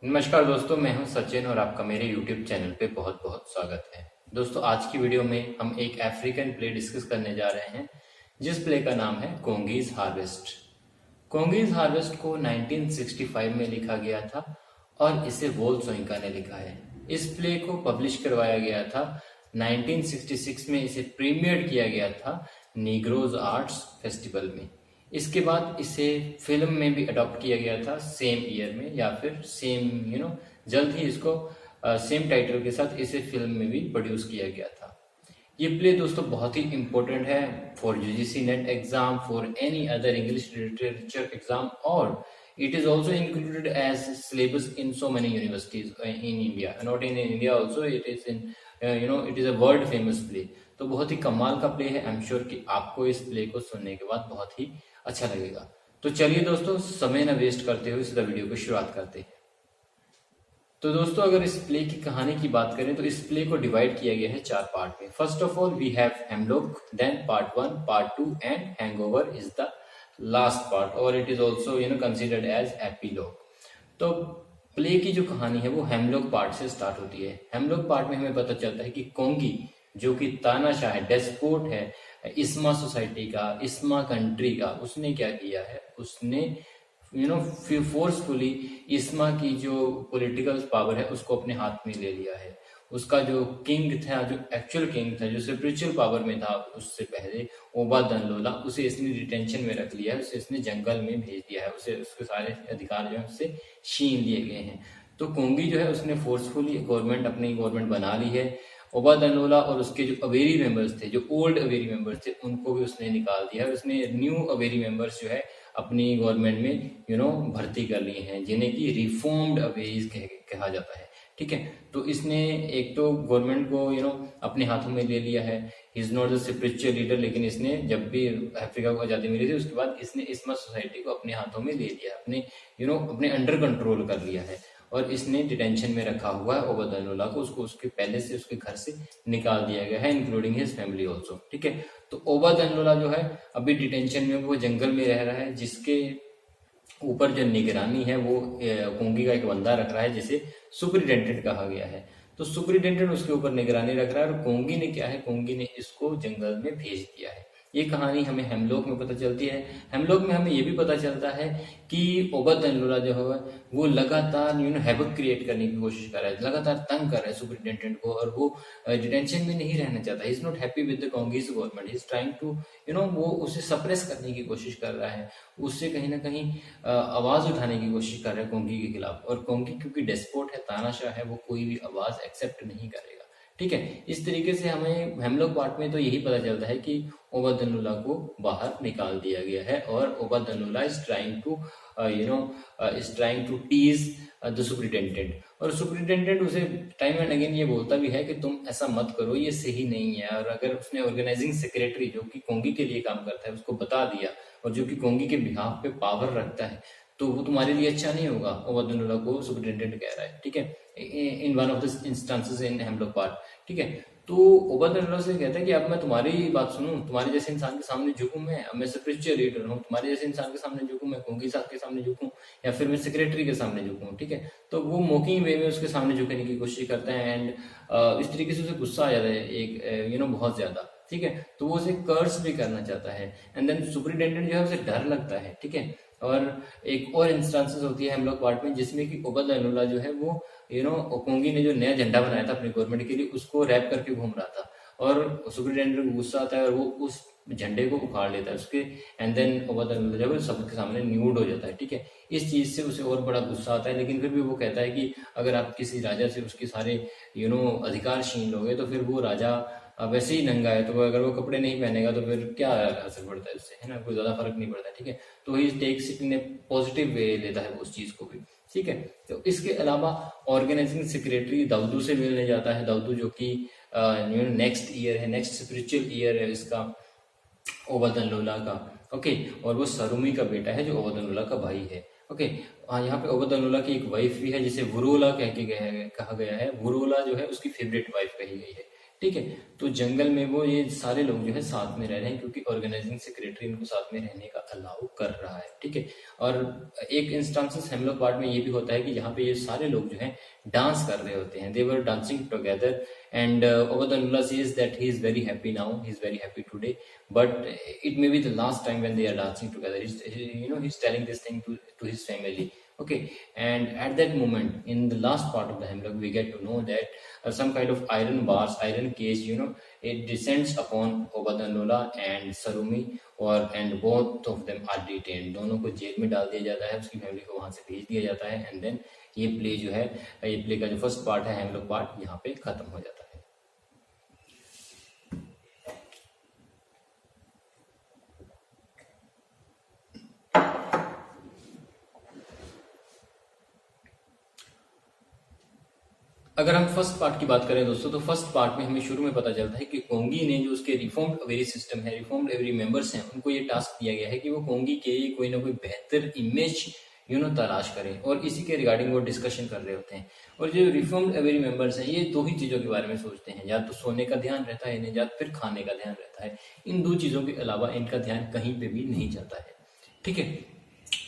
नमस्कार दोस्तों, मैं हूं सचिन और आपका मेरे YouTube चैनल पे बहुत बहुत स्वागत है। दोस्तों, आज की वीडियो में हम एक अफ्रीकन प्ले डिस्कस करने जा रहे हैं जिस प्ले का नाम है कोंगीज हार्वेस्ट। कोंगीज हार्वेस्ट को 1965 में लिखा गया था और इसे वोल सोइंका ने लिखा है। इस प्ले को पब्लिश करवाया गया था 1966 में। इसे प्रीमियर किया गया था नीग्रोज आर्ट्स फेस्टिवल में। इसके बाद इसे फिल्म में भी अडॉप्ट किया गया था सेम ईयर में, या फिर सेम जल्द ही इसको सेम टाइटल के साथ इसे फिल्म में भी प्रोड्यूस किया गया था। ये प्ले दोस्तों बहुत ही इंपॉर्टेंट है for UGC net exam, for any other English literature exam, और it is also included as syllabus in so many universities in India. Not in India also, it is in it is a world famous play. तो बहुत ही कमाल का play है। I am sure कि आपको इस play को सुनने के बाद बहुत ही अच्छा लगेगा। तो चलिए दोस्तों, समय न वेस्ट करते हुए सीधा वीडियो की शुरुआत करते हैं। तो दोस्तों, अगर इस प्ले की कहानी की बात करें तो इस प्ले को डिवाइड किया गया है 4 पार्ट में। First of all we have hemlock, then part 1, part 2 and hangover is the last part, और it is also considered as epilogue. तो प्ले की जो कहानी है वो हेमलॉक पार्ट से स्टार्ट होती है। हेमलॉक पार्ट में हमें पता चलता है कि कोंगी जो कि तानाशाह है, डेस्पोट है इस्मा सोसाइटी का, इस्मा कंट्री का, उसने क्या किया है, उसने फोर्सफुली इस्मा की जो पॉलिटिकल पावर है उसको अपने हाथ में ले लिया है। उसका जो किंग था, जो एक्चुअल किंग था, जो स्पिरिचुअल पावर में था उससे पहले, ओबा दनलोला, उसे इसने डिटेंशन में रख लिया है, उसे इसने जंगल में भेज दिया है, उसे उसके सारे अधिकार जो है उससे छीन लिए गए हैं। तो कोंगी जो है उसने फोर्सफुली गवर्नमेंट, अपनी गवर्नमेंट बना ली है। ओबा दनलोला और उसके जो अवेरी मेंबर्स थे, जो ओल्ड अवेरी मेंबर्स थे, उनको भी उसने निकाल दिया है। उसने न्यू अवेरी मेंबर्स जो है अपनी गवर्नमेंट में भर्ती कर लिए हैं, जिन्हें की रिफॉर्म्ड अवेरीज कहा जाता है। ठीक है, तो इसने एक तो गवर्नमेंट को अपने हाथों में ले लिया है। Is not the spiritual leader, लेकिन इसने जब भी अफ्रीका को आजादी मिली थी उसके बाद इसने इस्मा सोसाइटी को अपने हाथों में ले लिया, अपने अंडर कंट्रोल कर लिया है। और इसने डिटेंशन में रखा हुआ है ओबा दनलोला को, उसको उसके पहले से उसके घर से निकाल दिया गया है, इंक्लूडिंग हिज फैमिली ऑल्सो। ठीक है, तो ओबा दनलोला जो है अभी डिटेंशन में, वो जंगल में रह रहा है, जिसके ऊपर जो निगरानी है वो कोंगी का एक बंदा रख रहा है जिसे सुपरिटेंडेंट कहा गया है। तो सुपरिटेंडेंट उसके ऊपर निगरानी रख रहा है, और कोंगी ने क्या है, कोंगी ने इसको जंगल में भेज दिया है। ये कहानी हमें हेमलॉक में पता चलती है। हेमलॉक में हमें ये भी पता चलता है कि ओबा दनलोला जो है वो लगातार हैवक क्रिएट करने की कोशिश कर रहा है, लगातार तंग कर रहा है सुपरिटेंडेंट को, और वो डिटेंशन में नहीं रहना चाहता। Is not happy with the Kongi's government, is trying to वो उसे सप्रेस करने की कोशिश कर रहा है, उससे कहीं ना कहीं आवाज उठाने की कोशिश कर रहा है कोंगी के खिलाफ। और कोंगी क्योंकि डेस्पोट है, तानाशाह है, वो कोई भी आवाज एक्सेप्ट नहीं करेगा। ठीक है, इस तरीके से हमें हेमलॉक पार्ट में तो यही पता चलता है कि ओबा दनलोला को बाहर निकाल दिया गया है, और Oba Danlola is trying to tease the superintendent. और सुपरिटेंडेंट उसे टाइम एंड अगेन ये बोलता भी है कि तुम ऐसा मत करो, ये सही नहीं है। और अगर उसने ऑर्गेनाइजिंग सेक्रेटरी जो कि कोंगी के लिए काम करता है उसको बता दिया, और जो कि कोंगी के बिहाफ पे पावर रखता है, तो वो तुम्हारे लिए अच्छा नहीं होगा, ओबा दनलोला को सुपरिटेंडेंट कह रहा है। ठीक है, in one of the instances in hemlock part. ठीक है, तो ओबा दनलोला से कहता है कि अब मैं तुम्हारी बात सुनूं, तुम्हारे जैसे इंसान के सामने झुकूं, मैं अब मैं स्पिरिचुअल लीडर हूँ, तुम्हारे जैसे इंसान के सामने झुकूं, मैं कोंगी साहब के सामने झुकूं, या फिर मैं सेक्रेटरी के सामने झुकूं। ठीक है, तो वो मोकिंग वे में उसके सामने झुकने की कोशिश करता है, एंड इस तरीके से उसे गुस्सा आ जाता है एक बहुत ज्यादा। ठीक है, तो वो उसे कर्स भी करना चाहता है, एंड देन सुपरिटेंडेंट जो है उसे डर लगता है। ठीक है, और एक और इंस्टांसेस होती है हेमलॉक पार्ट में जिसमें कि ओबा दनलोला जो है वो कोंगी ने जो नया झंडा बनाया था अपनी गवर्नमेंट के लिए, उसको रैप करके घूम रहा था, और सुपरिटेंडेंट को गुस्सा आता है और वो उस झंडे को उखाड़ लेता है उसके, एंड देन ओबा दनलोला जो है सबके सामने न्यूड हो जाता है। ठीक है, इस चीज से उसे और बड़ा गुस्सा आता है, लेकिन फिर भी वो कहता है कि अगर आप किसी राजा से उसके सारे अधिकार छीन लोगे तो फिर वो राजा वैसे ही नंगा है, तो अगर वो कपड़े नहीं पहनेगा तो फिर क्या असर पड़ता है उससे, है ना, कोई ज्यादा फर्क नहीं पड़ता। ठीक है, तो he takes it in a positive way, लेता है उस चीज को भी। ठीक है, तो इसके अलावा ऑर्गेनाइजिंग सेक्रेटरी दाऊदू से मिलने जाता है। दाऊदू जो कि नेक्स्ट ईयर है, नेक्स्ट स्पिरिचुअल ईयर है इसका, ओबा दनलोला का। ओके, और वो सरुमी का बेटा है जो ओबा दनलोला का भाई है। ओके, यहाँ पे ओबा दनलोला की एक वाइफ भी है जिसे वुरोला कहा गया है। वुरोला जो है उसकी फेवरेट वाइफ कही गई है। ठीक है। तो जंगल में वो ये सारे लोग जो है साथ में रह रहे हैं क्योंकि ऑर्गेनाइजिंग सेक्रेटरी इनको साथ में रहने का अलाउ कर रहा है, ठीक है। और एक इंस्टांसेस हेमलॉक पार्ट में ये भी होता है कि यहाँ पे ये सारे लोग जो हैं डांस कर रहे होते हैं, they were dancing together and Obadullah says that he is very happy now, he is very happy today, but it may be the last time when they are dancing together, he is telling this thing to his family. Okay, and at that moment in the last part of the hemlock we get to know that some kind of iron bars, iron cage, it descends upon Obadanola and Sarumi, and both of them are detained. दोनों को jail में डाल दिया जाता है, उसकी family को वहां से भेज दिया जाता है, एंड देन ये प्ले जो है, ये प्ले का जो फर्स्ट पार्ट है हेमलॉक पार्ट, यहाँ पे खत्म हो जाता है। अगर हम फर्स्ट पार्ट की बात करें दोस्तों, तो फर्स्ट पार्ट में हमें शुरू में पता चलता है कि कोंगी ने जो उसके रिफॉर्म्ड अवेरी सिस्टम है, रिफॉर्म्ड अवेरी मेंबर्स हैं, उनको ये टास्क दिया गया है कि वो कोंगी के कोई ना कोई बेहतर इमेज तलाश करें, और इसी के रिगार्डिंग वो डिस्कशन कर रहे होते हैं। और जो रिफॉर्म्ड अवेरी मेंबर्स हैं ये दो ही चीजों के बारे में सोचते हैं, या तो सोने का ध्यान रहता है इन्हें, या फिर खाने का ध्यान रहता है। इन दो चीजों के अलावा इनका ध्यान कहीं पे भी नहीं जाता है, ठीक है।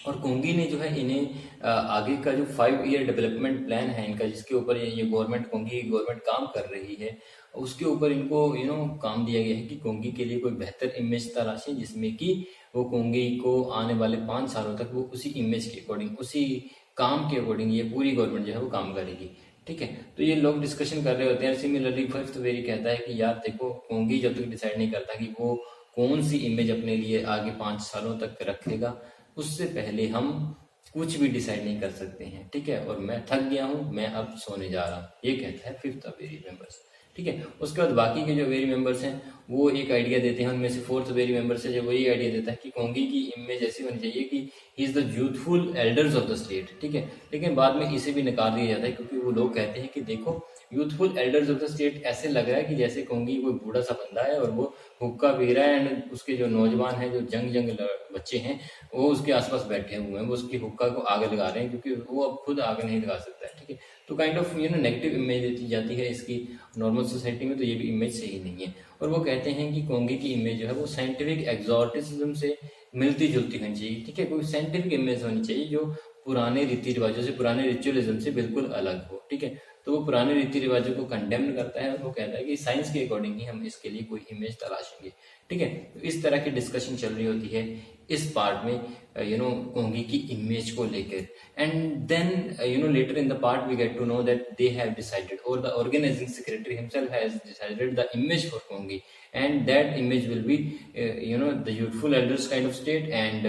और कोंगी ने जो है इन्हें आगे का जो 5 ईयर डेवलपमेंट प्लान है इनका, जिसके ऊपर ये गवर्नमेंट, कोंगी गवर्नमेंट काम कर रही है, उसके ऊपर इनको काम दिया गया है कि कोंगी के लिए कोई बेहतर इमेज तलाशें, जिसमें कि वो कोंगी को आने वाले 5 सालों तक वो उसी इमेज के अकॉर्डिंग, उसी काम के अकॉर्डिंग ये पूरी गवर्नमेंट जो है वो काम करेगी, ठीक है। तो ये लोग डिस्कशन कर रहे होते हैं। सिमिलरली फिफ्थ वेरी कहता है कि यार देखो, कोंगी जब तक डिसाइड नहीं करता कि वो कौन सी इमेज अपने लिए आगे 5 सालों तक रखेगा, उससे पहले हम कुछ भी डिसाइड नहीं कर सकते हैं, ठीक है। और मैं थक गया हूं, मैं अब सोने जा रहा हूं, ये कहता है फिफ्थ वेरी मेंबर्स, ठीक है। उसके बाद बाकी के जो वेरी मेंबर्स हैं वो एक आइडिया देते हैं, उनमें से फोर्थ वेरी मेंबर से जो वही आइडिया देता है कि कोंगी की इमेज ऐसी होनी चाहिए कि he is the youthful elders of the state, ठीक है। लेकिन बाद में इसे भी नकार दिया जाता है, क्योंकि वो लोग कहते हैं कि देखो, youthful elders of the state ऐसे लग रहा है कि जैसे कोंगी कोई बूढ़ा सा बंदा है और वो हुक्का पी रहा है, एंड उसके जो नौजवान हैं, जो जंग बच्चे हैं, वो उसके आसपास बैठे हुए हैं, वो उसकी हुक्का को आग लगा रहे हैं, क्योंकि वो अब खुद आग नहीं लगा सकता है, ठीक है। तो काइंड ऑफ नेगेटिव इमेज देती जाती है इसकी नॉर्मल सोसाइटी में, तो ये भी इमेज सही नहीं है। और वो कहते हैं कि कोंगी की इमेज जो है वो साइंटिफिक एक्सोटिसिज्म से मिलती जुलती होनी चाहिए, ठीक है। कोई साइंटिफिक इमेज होनी चाहिए जो पुराने रीति रिवाजों से, पुराने रिचुअलिज्म से बिल्कुल अलग हो, ठीक है। तो वो पुराने रीति रिवाजों को कंडेम करता है और वो कहता है कि साइंस के अकॉर्डिंग ही हम इसके लिए कोई इमेज तलाशेंगे, ठीक है। तो इस तरह की डिस्कशन चल रही होती है इस पार्ट में, कोंगी की इमेज को लेकर। And then later in the part we get to know that they have decided, और the organising secretary himself has decided the image for Kongi, and that image will be the youthful elders kind of state, and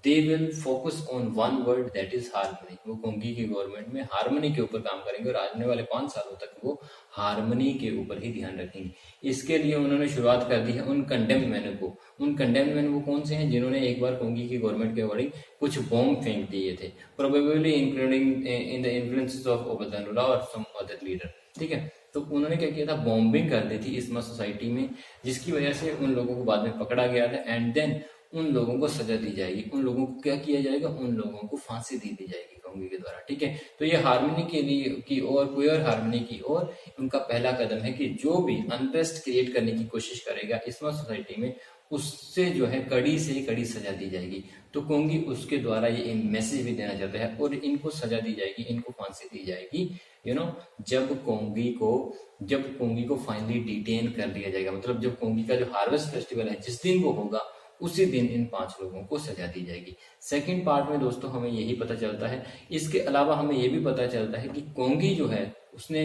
they will focus on one word, that is harmony. वो कोंगी की government में harmony के ऊपर काम करेंगे और आने वाले 5 सालों तक वो हारमोनी के ऊपर ही ध्यान रखेंगे। इसके लिए उन्होंने शुरुआत कर दी है उन कंडेम्ड मैन को। उन कंडेम्ड मैन वो कौन से हैं? जिन्होंने एक बार कोंगी की गवर्नमेंट के अकॉर्डिंग कुछ बॉम्ब फेंक दिए थे, probably including in the influences of Obadanullah और सम अदर लीडर, ठीक है। तो उन्होंने क्या किया था, बॉम्बिंग कर दी थी इस्मा सोसाइटी में, जिसकी वजह से उन लोगों को बाद में पकड़ा गया था, एंड देन उन लोगों को सजा दी जाएगी। उन लोगों को क्या किया जाएगा? उन लोगों को फांसी दे दी जाएगी कोंगी के द्वारा, ठीक है। तो ये हार्मनी के लिए की ओर, प्योर हार्मनी की ओर उनका पहला कदम है कि जो भी अनरेस्ट क्रिएट करने की कोशिश करेगा इस्मा सोसाइटी में, उससे जो है कड़ी से कड़ी सजा दी जाएगी। तो कोंगी उसके द्वारा ये मैसेज भी देना चाहता है, और इनको सजा दी जाएगी, इनको फांसी दी जाएगी जब कोंगी को फाइनली डिटेन कर लिया जाएगा। मतलब जब कोंगी का जो हार्वेस्ट फेस्टिवल है जिस दिन वो होगा, उसी दिन इन 5 लोगों को सजा दी जाएगी। सेकंड पार्ट में दोस्तों हमें यही पता चलता है। इसके अलावा हमें ये भी पता चलता है कि कोंगी जो है उसने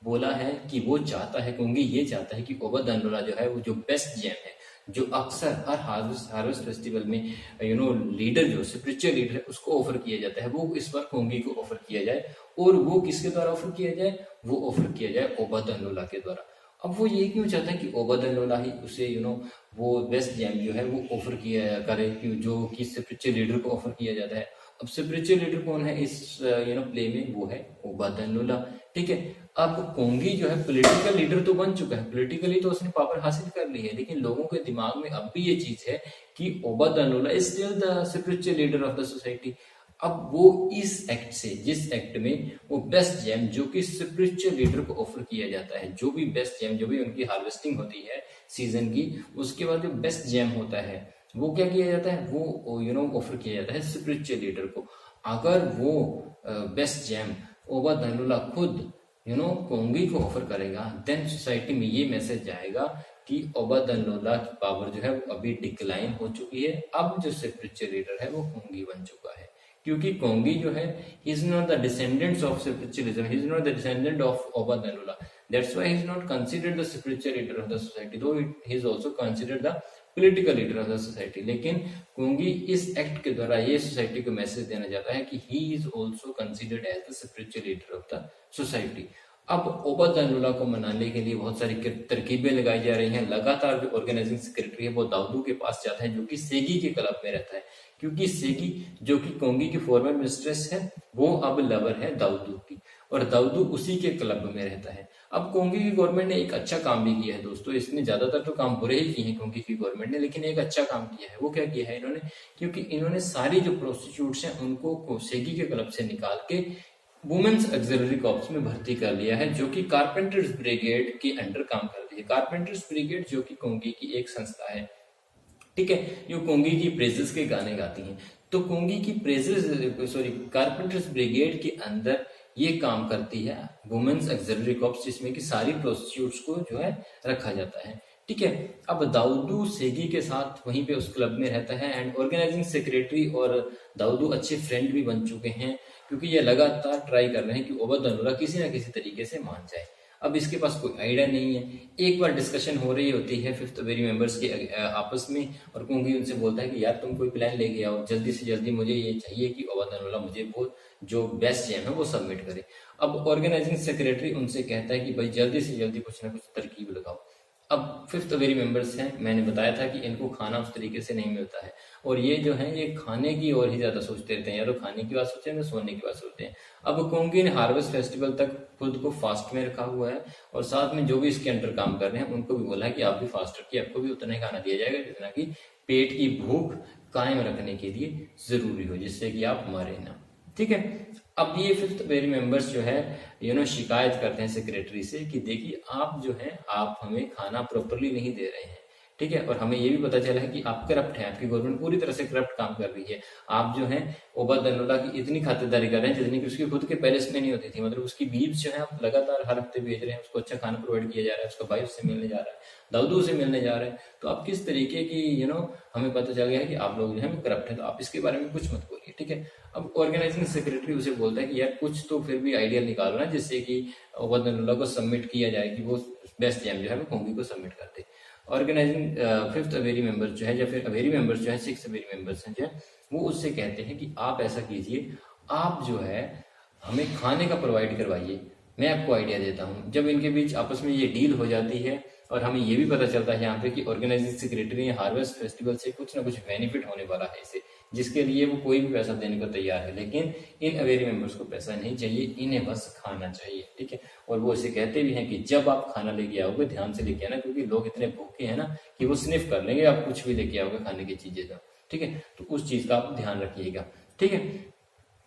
बोला है कि वो चाहता है, कोंगी ये चाहता है कि ओबादनुल्लाह जो है वो जो बेस्ट जेम है, जो अक्सर हर हार्वेस्ट फेस्टिवल में लीडर जो स्पिरिचुअल लीडर है उसको ऑफर किया जाता है, वो इस बार कोंगी को ऑफर किया जाए। और वो किसके द्वारा ऑफर किया जाए? वो ऑफर किया जाए ओबादनुल्लाह के द्वारा। अब वो ये क्यों चाहता है कि ओबादनुल्लाह ही उसे वो बेस्ट जेम जो है वो ऑफर किया करे, कि जो कि स्पिरिचुअल लीडर को ऑफर किया जाता है। अब स्पिरिचुअल लीडर कौन है इस प्ले में? वो है ओबादनुल्लाह, ठीक है। अब कोंगी जो है पॉलिटिकल लीडर तो बन चुका है, पॉलिटिकली तो उसने पावर हासिल कर ली है, लेकिन लोगों के दिमाग में अब भी ये चीज है कि Obadanullah is still the spiritual leader of the society. अब वो इस एक्ट से, जिस एक्ट में वो बेस्ट जेम जो कि स्पिरिचुअल लीडर को ऑफर किया जाता है, जो भी बेस्ट जेम, जो भी उनकी हार्वेस्टिंग होती है सीजन की, उसके बाद जो बेस्ट जेम होता है वो क्या किया जाता है, वो ऑफर किया जाता है स्पिरिचुअल लीडर को। अगर वो बेस्ट जेम ओबादनुल्ला खुद कोंगी को ऑफर करेगा, देन सोसाइटी में ये मैसेज जाएगा कि ओबादनुल्ला की पावर जो है वो अभी डिक्लाइन हो चुकी है, अब जो स्पिरिचुअल लीडर है वो कोंगी बन चुका है। क्योंकि कोंगी जो है, he is not the descendants of spiritualism, he is not the descendant of Obadanullah. That's why he is not considered the spiritual leader of the society, though he is also considered the political leader of the society. लेकिन कोंगी इस act के द्वारा ये society को message देना चाहता है कि he is also considered as the spiritual leader of the society. अब ओबादनुल्ला को मनाने के लिए बहुत सारी तरकीबें लगाई जा रही हैं। लगातार जो ऑर्गेनाइजिंग सेक्रेटरी है वो दाऊदू के पास जाता है, जो कि सेगी के क्लब में रहता है, क्योंकि सेगी जो कि कोंगी की फॉर्मर मिस्ट्रेस है वो अब लवर है दाऊदू की, और दाऊदू उसी के क्लब में रहता है। अब कोंगी की गवर्नमेंट ने एक अच्छा काम भी किया है दोस्तों, इसने ज्यादातर तो काम बुरे ही किए हैं कोंगी की गवर्नमेंट ने, लेकिन एक अच्छा काम किया है। वो क्या किया है इन्होंने, क्योंकि इन्होंने सारी जो प्रोस्टिट्यूट्स हैं उनको सेगी के क्लब से निकाल के वुमेन्स ऑक्सिलरी कॉर्प्स में भर्ती कर लिया है, जो कि कारपेंटर्स ब्रिगेड के अंडर काम करती है। कारपेंटर्स ब्रिगेड जो कि कोंगी की एक संस्था है, ठीक है, जो कोंगी की प्रेजेस के गाने गाती हैं। तो कोंगी की कारपेंटर्स ब्रिगेड के अंदर ये काम करती है वुमेन्स ऑक्सिलरी कॉर्प्स, जिसमें कि सारी प्रोस्टिट्यूट्स को जो है रखा जाता है, ठीक है। अब दाऊदू सेगी के साथ वहीं पे उस क्लब में रहता है, एंड ऑर्गेनाइजिंग सेक्रेटरी और दाऊदू अच्छे फ्रेंड भी बन चुके हैं, क्योंकि ये लगातार ट्राई कर रहे हैं कि ओबादनुल्ला किसी ना किसी तरीके से मान जाए। अब इसके पास कोई आइडिया नहीं है। एक बार डिस्कशन हो रही होती है फिफ्थ वेरी मेंबर्स के आपस में, और कोंगी उनसे बोलता है कि यार तुम कोई प्लान लेके आओ, जल्दी से जल्दी मुझे ये चाहिए कि ओबादनुल्ला मुझे वो जो बेस्ट जेम है वो सबमिट करे। अब ऑर्गेनाइजिंग सेक्रेटरी उनसे कहता है कि भाई जल्दी से जल्दी कुछ ना कुछ तरकीब लगाओ। अब फिफ्थ वेरी मेंबर्स हैं, मैंने बताया था कि इनको खाना उस तरीके से नहीं मिलता है, और ये जो है ये खाने की और ही ज्यादा सोचते रहते हैं, या तो खाने की बात सोचते हैं या सोने की बात सोचते हैं। अब कोंगी ने हार्वेस्ट फेस्टिवल तक खुद को फास्ट में रखा हुआ है, और साथ में जो भी इसके अंडर काम कर रहे हैं उनको भी बोला है कि आप भी फास्ट रखिए, आपको भी उतना ही खाना दिया जाएगा जितना कि पेट की भूख कायम रखने के लिए जरूरी हो, जिससे कि आप मरे ना, ठीक है। अब ये फिफ्थ वेरी मेंबर्स जो है शिकायत करते हैं सेक्रेटरी से कि देखिए आप जो है आप हमें खाना प्रॉपरली नहीं दे रहे हैं, ठीक है, और हमें ये भी पता चला है कि आप करप्ट हैं, आपकी गवर्नमेंट पूरी तरह से करप्ट काम कर रही है। आप जो है ओबादनुल्ला की इतनी खातिरदारी कर रहे हैं जितनी कि उसकी खुद के पैलेस में नहीं होती थी, मतलब उसकी बीव्स जो है आप लगातार हर हफ्ते भेज रहे हैं, उसको अच्छा खाना प्रोवाइड किया जा रहा है, उसका वाइफ से मिलने जा रहा है, दाऊदू से मिलने जा रहे हैं। तो आप किस तरीके की हमें पता चल गया है कि आप लोग जो है करप्ट है, तो आप इसके बारे में कुछ मत बोलिए, ठीक है। अब ऑर्गेनाइजिंग सेक्रेटरी उसे बोलता है कि यार कुछ तो फिर भी आइडिया निकालो ना, जिससे कि ओबादनुल्ला को सबमिट किया जाए कि वो बेस्ट जेम जो है वो कोंगी को सबमिट कर दे। ऑर्गेनाइजिंग फिफ्थ अवेरी मेंबर्स जो है, या फिर अवेरी मेंबर्स जो है, सिक्स अवेरी मेंबर्स हैं जो है, वो उससे कहते हैं कि आप ऐसा कीजिए, आप जो है हमें खाने का प्रोवाइड करवाइए, मैं आपको आइडिया देता हूँ। जब इनके बीच आपस में ये डील हो जाती है, और हमें ये भी पता चलता है यहाँ पे कि ऑर्गेनाइजिंग सेक्रेटरी हार्वेस्ट फेस्टिवल से कुछ ना कुछ बेनिफिट होने वाला है इसे, जिसके लिए वो कोई भी पैसा देने को तैयार है, लेकिन इन अवेरी मेंबर्स को पैसा नहीं चाहिए, इन्हें बस खाना चाहिए, ठीक है। और वो इसे कहते भी हैं कि जब आप खाना लेके आओगे ध्यान से लेके आना, क्योंकि लोग इतने भूखे हैं ना कि वो स्निफ कर लेंगे आप कुछ भी लेके आओगे खाने की चीजें तो, ठीक है, तो उस चीज का आप ध्यान रखिएगा, ठीक है।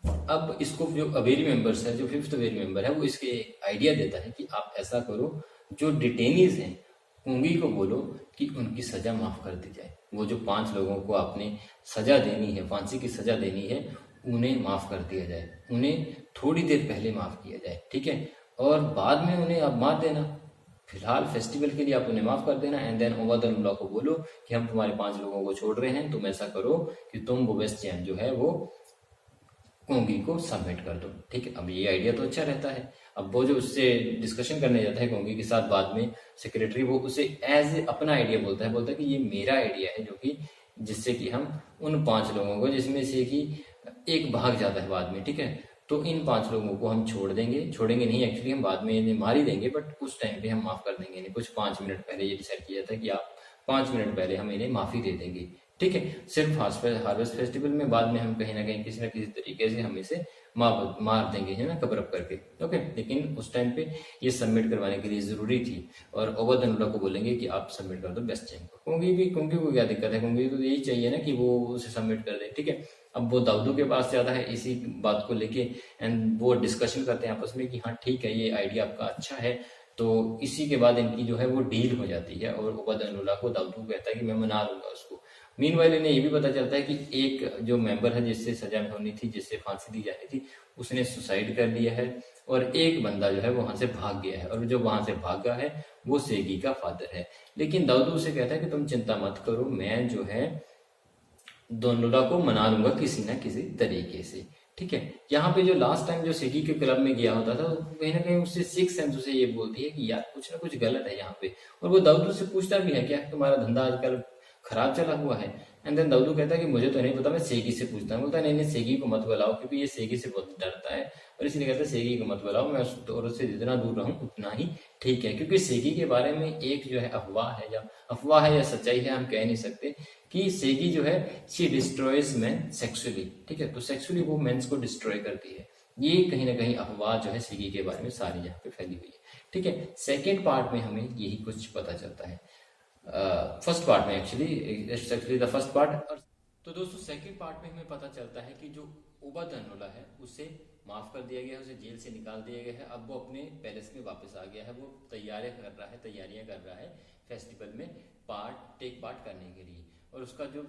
अब इसको जो अवेरी मेंबर्स है, जो फिफ्थ अवेरी मेंबर है, वो इसके आइडिया देता है कि आप ऐसा करो, जो डिटेनीज हैं कोंगी को बोलो कि उनकी सजा माफ कर दी जाए। वो जो 5 लोगों को आपने सजा देनी है, फांसी की सजा देनी है, उन्हें माफ कर दिया जाए, उन्हें थोड़ी देर पहले माफ किया जाए, ठीक है, और बाद में उन्हें आप मार देना। फिलहाल फेस्टिवल के लिए आप उन्हें माफ कर देना, एंड देन ओबादनुल्ला को बोलो कि हम तुम्हारे 5 लोगों को छोड़ रहे हैं, तुम ऐसा करो कि तुम वो वेस्ट जेम जो है वो कोंगी को सबमिट कर दो, ठीक है। अब ये आइडिया तो अच्छा रहता है। अब वो जो उससे डिस्कशन करने जाता है कोंगी के साथ बाद में सेक्रेटरी, वो उसे एज अपना आइडिया बोलता है कि ये मेरा आइडिया है, जो कि जिससे कि हम उन 5 लोगों को, जिसमें से कि एक भाग जाता है बाद में, ठीक है, तो इन 5 लोगों को हम छोड़ेंगे नहीं, एक्चुअली हम बाद में इन्हें मार ही देंगे, बट उस टाइम पे हम माफ कर देंगे इन्हें। कुछ 5 मिनट पहले ये डिसाइड किया था कि आप 5 मिनट पहले हम इन्हें माफी दे देंगे, ठीक है, सिर्फ हार्वेस्ट फेस्टिवल में। बाद में हम कहीं ना कहीं किसी न किसी तरीके से हम इसे मार देंगे, है ना, कवर अप करके, ओके। लेकिन उस टाइम पे ये सबमिट करवाने के लिए जरूरी थी, और ओबादनुल्ला को बोलेंगे कि आप सबमिट कर दो बेस्ट जेम को। कोंगी को क्या दिक्कत है, कोंगी को यही चाहिए ना कि वो उसे सबमिट कर दे, ठीक है। अब वो दाऊदू के पास जाता है इसी बात को लेके, एंड वो डिस्कशन करते हैं आपस में कि हाँ ठीक है, ये आइडिया आपका अच्छा है। तो इसी के बाद इनकी जो है वो डील हो जाती है, और उबैदुल्लाह को दाऊदू कहता है कि मैं मना लूंगा उसको। मीनवाइल इन्हें ये भी पता चलता है कि एक जो मेंबर है जिससे सजा होनी थी, जिससे फांसी दी जानी थी, उसने सुसाइड कर लिया है, और एक बंदा जो है वो वहां से भाग गया है, और जो वहां से भागा है वो सेगी का फादर है। लेकिन दाऊद उसे कहता है कि तुम चिंता मत करो, मैं जो है दोनों को मना लूंगा किसी ना किसी तरीके से। ठीक है, यहाँ पे जो लास्ट टाइम जो सेगी के क्लब में गया होता था, तो कहीं ना कहीं उससे सिक्स सेंस उसे ये बोलती है कि यार कुछ ना कुछ गलत है यहाँ पे। और वो दाऊद से पूछता भी है क्या तुम्हारा धंधा आजकल खराब चला हुआ है। एंड देन दाऊदू कहता है कि मुझे तो नहीं पता, मैं सेगी से पूछता हूँ। बोलता है नहीं नहीं, सेगी को मत बुलाओ, क्योंकि ये सेगी से बहुत डरता है, और इसलिए कहता है सेगी को मत बुलाओ, मैं उस औरत से जितना दूर रहूं उतना ही ठीक है। क्योंकि सेगी के बारे में एक जो है अफवाह है या सच्चाई है हम कह नहीं सकते, कि सेगी जो है शी डिस्ट्रॉयज मैन सेक्सुअली। ठीक है, तो सेक्सुअली वो मेंस को डिस्ट्रॉय करती है। ये कहीं ना कहीं अफवाह जो है सेगी के बारे में सारी यहाँ पे फैली हुई है। ठीक है, सेकेंड पार्ट में हमें यही कुछ पता चलता है, फर्स्ट पार्ट में एक्चुअली द फर्स्ट पार्ट। तो दोस्तों सेकंड पार्ट में हमें पता चलता है कि जो उबैदुल्लाह है उसे माफ कर दिया गया है, उसे जेल से निकाल दिया गया है, अब वो अपने पैलेस में वापस आ गया है। वो तैयारियां कर रहा है फेस्टिवल में टेक पार्ट करने के लिए। और उसका जो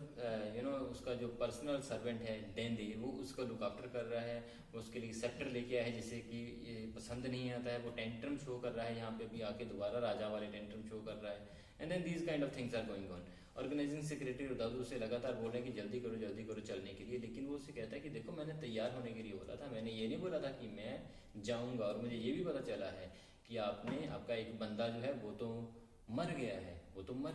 उसका जो पर्सनल सर्वेंट है डेंदे, वो उसका लुक आफ्टर कर रहा है। वो उसके लिए सेप्टर लेके आया है, जिसे कि ये पसंद नहीं आता है। वो टेंट्रम शो कर रहा है, यहाँ पे भी आके दोबारा राजा वाले टेंट्रम शो कर रहा है। And then these kind of things are going on. Organising secretary Dawood से लगातार बोल रहे हैं कि जल्दी करो चलने के लिए, लेकिन वो उससे कहता है कि देखो मैंने तैयार होने के लिए बोला था, मैंने ये नहीं बोला था कि मैं जाऊंगा। और मुझे ये भी पता चला है कि आपका एक बंदा जो है वो तो मर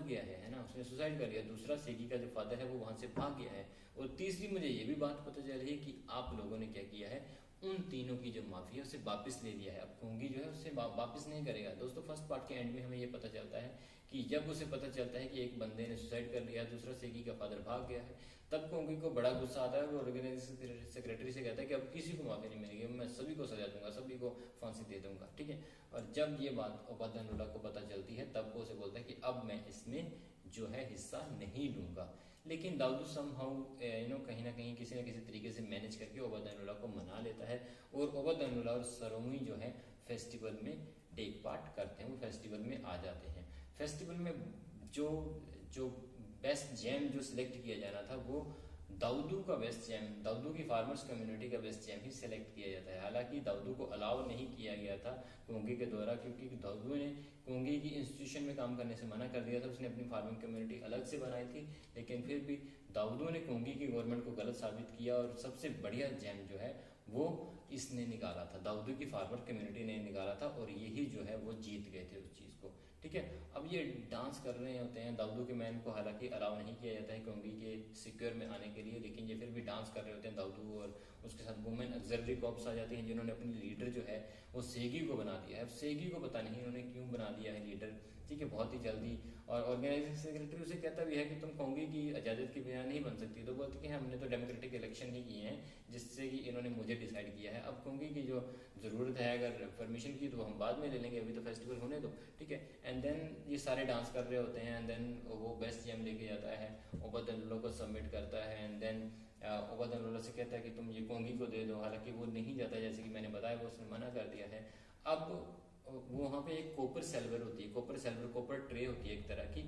गया है ना, उसने सुसाइड कर लिया। दूसरा सेगी का जो फादर है वो वहां से भाग गया है। और तीसरी मुझे ये भी बात पता चल रही है कि आप लोगों ने क्या किया है, उन तीनों की जो माफी है उसे वापस ले लिया है। अब कोंगी जो है उससे वापस नहीं करेगा। दोस्तों फर्स्ट पार्ट के एंड में हमें ये पता चलता है कि जब उसे पता चलता है कि एक बंदे ने सुसाइड कर लिया, दूसरा सेगी का फादर भाग गया है, तब कोंगी को बड़ा गुस्सा आता है। वो ऑर्गेनाइजिंग सेक्रेटरी से कहता है कि अब किसी को माफी नहीं मिलेगी, मैं सभी को सजा दूंगा, सभी को फांसी दे दूंगा। ठीक है, और जब ये बात उबैदुल्लाह को पता चलती है, तब वो उसे बोलता है कि अब मैं इसमें जो है हिस्सा नहीं लूंगा। लेकिन दाऊद समहाउ कहीं ना कहीं किसी न किसी तरीके से मैनेज करके उबैदुल्लाह को मना लेता है, और उबैदुल्लाह और सरोमी जो है फेस्टिवल में टेक पार्ट करते हैं, वो फेस्टिवल में आ जाते हैं। फेस्टिवल में जो जो बेस्ट जैम जो सिलेक्ट किया जाना था, वो दाऊदू का बेस्ट जैम, दाऊदू की फार्मर्स कम्युनिटी का बेस्ट जैम ही सिलेक्ट किया जाता है। हालांकि दाऊदू को अलाउ नहीं किया गया था कोंगी के द्वारा, क्योंकि दाऊदू ने कोंगी की इंस्टीट्यूशन में काम करने से मना कर दिया था। उसने अपनी फार्मिंग कम्युनिटी अलग से बनाई थी, लेकिन फिर भी दाऊदू ने कोंगी की गवर्नमेंट को गलत साबित किया, और सबसे बढ़िया जैम जो है वो इसने निकाला था, दाऊदू की फार्मर कम्युनिटी ने निकाला था, और यही जो है वो जीत गए थे उस चीज को। ठीक है, अब ये डांस कर रहे होते हैं, दाऊदू के मैन को हालांकि अलाउ नहीं किया जाता है कोंगी के सिक्योर में आने के लिए, लेकिन ये फिर भी डांस कर रहे होते हैं दाऊदू, और उसके साथ वुमेन ऑक्सिलरी कॉर्प्स आ जाती हैं, जिन्होंने अपनी लीडर जो है वो सेगी को बना दिया है। अब सेगी को पता नहीं इन्होंने क्यों बना दिया है लीडर। ठीक है, बहुत ही जल्दी। और ऑर्गेनाइजिंग सेक्रेटरी उसे कहता भी है कि तुम कोंगी की इजाजत के बिना नहीं बन सकती, तो बोलते कि हमने तो डेमोक्रेटिक इलेक्शन ही किए हैं, जिससे कि इन्होंने मुझे डिसाइड किया है। अब कोंगी की जो जरूरत है अगर परमिशन की, तो हम बाद में ले लेंगे, अभी तो फेस्टिवल होने दो। ठीक है, एंड देन ये सारे डांस कर रहे होते हैं, एंड देन वो बेस्ट जैम लेके जाता है, उबैदुल्लाह को सबमिट करता है, एंड देन उबैदुल्लाह से कहता है कि तुम ये कोंगी को दे दो। हालांकि वो नहीं जाता, जैसे कि मैंने बताया, वो उसने मना कर दिया है। अब वो वहाँ पे एक कॉपर सिल्वर होती है, कॉपर ट्रे होती है एक तरह की।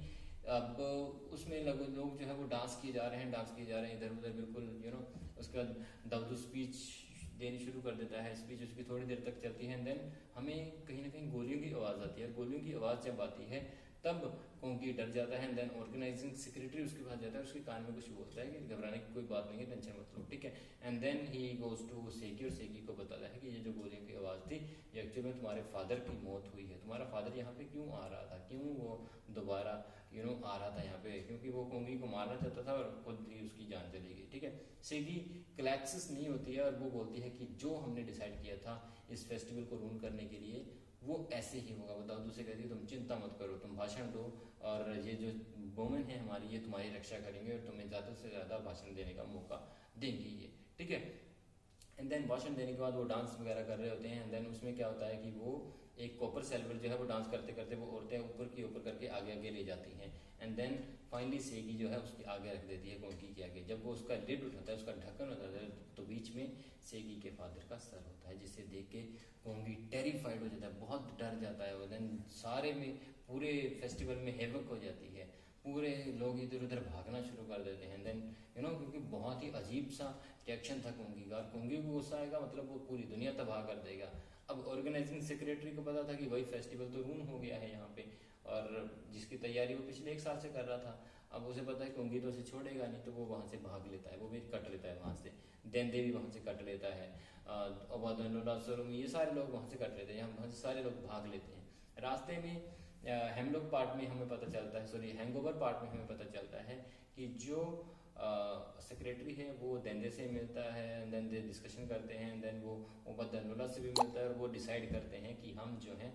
अब उसमें लोग जो है वो डांस किए जा रहे हैं इधर उधर, बिल्कुल उसका दाऊद स्पीच देनी शुरू कर देता है। स्पीच उसकी थोड़ी देर तक चलती है, एंड देन हमें कहीं ना कहीं गोलियों की आवाज आती है। गोलियों की आवाज जब आती है तब कोंगी डर जाता है, एंड देन ऑर्गेनाइजिंग सेक्रेटरी उसके पास जाता है, उसके कान में कुछ बोलता है कि घबराने की कोई बात नहीं है, टेंशन मत लो। ठीक है, and then he goes to Segi, और सेगी को बताता है कि ये जो गोलियों की आवाज थी, ये एक्चुअली में तुम्हारे फादर की मौत हुई है। तुम्हारा फादर यहाँ पे क्यों आ रहा था, क्यों वो दोबारा आ रहा था यहाँ पे, क्योंकि वो कोंगी को मारना चाहता था, और खुद ही उसकी जान चली गई। ठीक है, सेगी क्लैक्सिस नहीं होती है, और वो बोलती है कि जो हमने डिसाइड किया था इस फेस्टिवल को रूल करने के लिए, वो ऐसे ही होगा। वो दाऊद से कहती है तुम चिंता मत करो, तुम भाषण दो, और ये जो वोमेन है हमारी, ये तुम्हारी रक्षा करेंगे, और तुम्हें ज्यादा से ज्यादा भाषण देने का मौका देंगे ये। ठीक है, एंड देन भाषण देने के बाद वो डांस वगैरह कर रहे होते हैं। एंड देन उसमें क्या होता है कि वो एक कॉपर सेल्वर जो है वो डांस करते करते वो औरतें ऊपर करके आगे आगे ले जाती हैं। एंड देन फाइनली सेगी जो है उसके आगे रख देती है कोंगी के आगे। जब वो उसका लिड उठाता है, उसका ढक्कन होता है, तो बीच में सेगी के फादर का सर होता है, जिसे देख के कोंगी टेरिफाइड हो जाता है, बहुत डर जाता है। देन सारे में पूरे फेस्टिवल में हेवक हो जाती है, पूरे लोग इधर उधर भागना शुरू कर देते हैं। देन क्योंकि बहुत ही अजीब सा रिएक्शन था कोंगी का। कोंगी को गुस्सा आएगा मतलब वो पूरी दुनिया तबाह कर देगा। अब ऑर्गेनाइजिंग सेक्रेटरी को पता था कि वही फेस्टिवल तो रूम हो गया है यहाँ पे, और जिसकी तैयारी वो पिछले 1 साल से कर रहा था। अब उसे पता है कोंगी तो उसे छोड़ेगा नहीं, तो वो वहाँ से भाग लेता है, वो भी कट लेता है वहाँ से। देंदे भी वहाँ से कट लेता है, ये सारे लोग वहाँ से कट लेते हैं, वहाँ से सारे लोग भाग लेते हैं। रास्ते में हेमलॉक पार्ट में हमें पता चलता है, सॉरी हैंगओवर पार्ट में हमें पता चलता है कि जो सेक्रेटरी है वो देंदे से मिलता है। एंड देन दे डिस्कशन करते हैं। एंड देन वो ओबदनुल्ला से भी मिलता है, और वो डिसाइड करते हैं कि हम जो है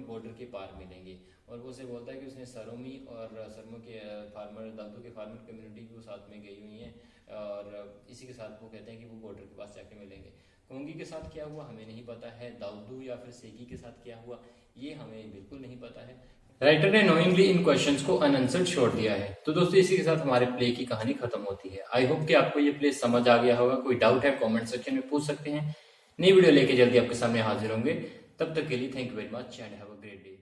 बॉर्डर के पार मिलेंगे। और वो उसे बोलता है कि उसने सरोमी और सरमो के फार्मर, दादू के फार्मर कम्युनिटी भी साथ में गई हुई हैं, और इसी के साथ वो कहते हैं कि वो बॉर्डर के पास जाके मिलेंगे। कोंगी के साथ क्या हुआ हमें नहीं पता है, दाऊदू या फिर सेगी के साथ क्या हुआ ये हमें बिल्कुल नहीं पता है। राइटर ने नोइंगली इन क्वेश्चंस को अनआंसर्ड छोड़ दिया है। तो दोस्तों इसी के साथ हमारे प्ले की कहानी खत्म होती है। आई होप कि आपको ये प्ले समझ आ गया होगा। कोई डाउट है कमेंट सेक्शन में पूछ सकते हैं। नई वीडियो लेके जल्दी आपके सामने हाजिर होंगे। तब तक के लिए thank you very much and have a great day.